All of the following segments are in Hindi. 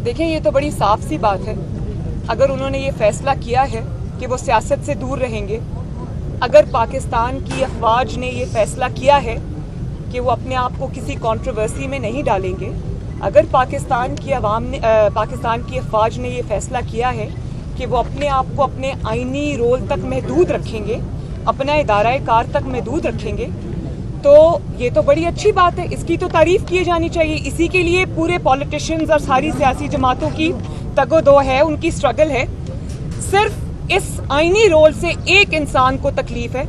देखें, ये तो बड़ी साफ सी बात है। अगर उन्होंने ये फैसला किया है कि वो सियासत से दूर रहेंगे, अगर पाकिस्तान की अफवाज ने ये फैसला किया है कि वो अपने आप को किसी कंट्रोवर्सी में नहीं डालेंगे, अगर पाकिस्तान की अफवाज ने ये फैसला किया है कि वो अपने आप को अपने आईनी रोल तक महदूद रखेंगे, अपना इदारा कार तक महदूद रखेंगे, तो ये तो बड़ी अच्छी बात है। इसकी तो तारीफ की जानी चाहिए। इसी के लिए पूरे पॉलिटिशियंस और सारी सियासी जमातों की तगोदो है, उनकी स्ट्रगल है। सिर्फ इस आईनी रोल से एक इंसान को तकलीफ है,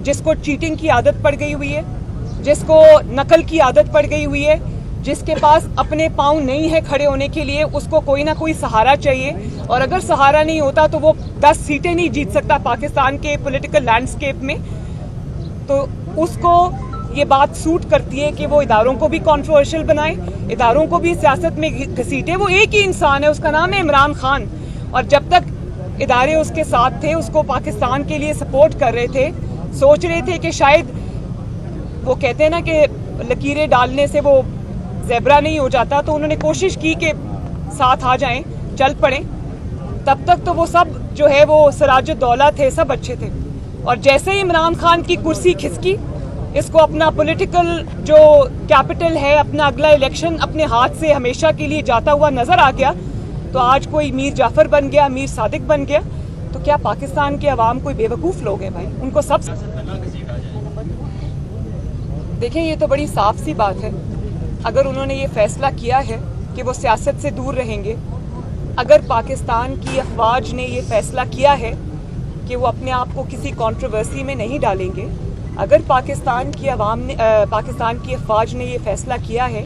जिसको चीटिंग की आदत पड़ गई हुई है, जिसको नकल की आदत पड़ गई हुई है, जिसके पास अपने पाँव नहीं है खड़े होने के लिए, उसको कोई ना कोई सहारा चाहिए। और अगर सहारा नहीं होता तो वो 10 सीटें नहीं जीत सकता पाकिस्तान के पॉलिटिकल लैंडस्केप में। तो उसको ये बात सूट करती है कि वो इदारों को भी कंट्रोवर्शियल बनाए, इदारों को भी सियासत में घसीटे। वो एक ही इंसान है, उसका नाम है इमरान खान। और जब तक इदारे उसके साथ थे, उसको पाकिस्तान के लिए सपोर्ट कर रहे थे, सोच रहे थे कि शायद वो कहते हैं ना कि लकीरें डालने से वो ज़ेब्रा नहीं हो जाता, तो उन्होंने कोशिश की कि साथ आ जाएं, चल पड़ें। तब तक तो वो सब जो है वो सिराजुद्दौला थे, सब अच्छे थे। और जैसे ही इमरान खान की कुर्सी खिसकी, इसको अपना पॉलिटिकल जो कैपिटल है, अपना अगला इलेक्शन अपने हाथ से हमेशा के लिए जाता हुआ नजर आ गया, तो आज कोई मीर जाफर बन गया, मीर सादिक बन गया। तो क्या पाकिस्तान के अवाम कोई बेवकूफ़ लोग हैं भाई? उनको सब देखें, ये तो बड़ी साफ सी बात है। अगर उन्होंने ये फैसला किया है कि वो सियासत से दूर रहेंगे, अगर पाकिस्तान की अफवाज ने ये फैसला किया है कि वो अपने आप को किसी कंट्रोवर्सी में नहीं डालेंगे, अगर पाकिस्तान की अफवाज ने ये फैसला किया है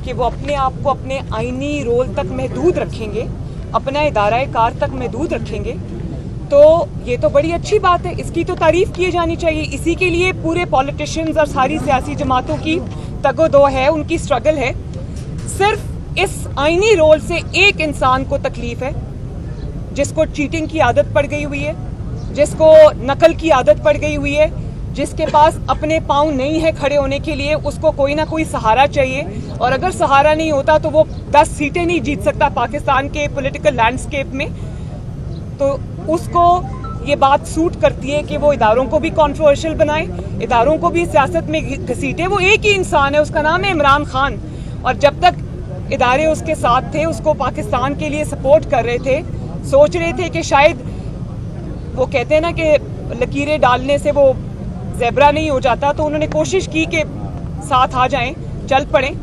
कि वो अपने आप को अपने आईनी रोल तक महदूद रखेंगे, अपना इदारा कार तक महदूद रखेंगे, तो ये तो बड़ी अच्छी बात है। इसकी तो तारीफ की जानी चाहिए। इसी के लिए पूरे पॉलिटिशियंस और सारी सियासी जमातों की तगोदो है, उनकी स्ट्रगल है। सिर्फ इस आईनी रोल से एक इंसान को तकलीफ है, जिसको चीटिंग की आदत पड़ गई हुई है, जिसको नकल की आदत पड़ गई हुई है, जिसके पास अपने पाँव नहीं है खड़े होने के लिए, उसको कोई ना कोई सहारा चाहिए। और अगर सहारा नहीं होता तो वो 10 सीटें नहीं जीत सकता पाकिस्तान के पॉलिटिकल लैंडस्केप में। तो उसको ये बात सूट करती है कि वो इदारों को भी कंट्रोवर्शियल बनाए, इदारों को भी सियासत में घसीटे। वो एक ही इंसान है, उसका नाम है इमरान खान। और जब तक इदारे उसके साथ थे, उसको पाकिस्तान के लिए सपोर्ट कर रहे थे, सोच रहे थे कि शायद वो कहते हैं ना कि लकीरें डालने से वो ज़ेब्रा नहीं हो जाता, तो उन्होंने कोशिश की कि साथ आ जाएं, चल पड़ें।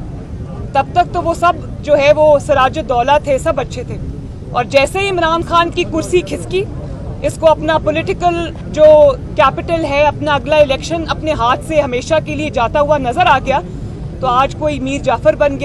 तब तक तो वो सब जो है वो सिराजुद्दौला थे, सब अच्छे थे। और जैसे ही इमरान खान की कुर्सी खिसकी, इसको अपना पॉलिटिकल जो कैपिटल है, अपना अगला इलेक्शन अपने हाथ से हमेशा के लिए जाता हुआ नजर आ गया, तो आज कोई मीर जाफर बन गया।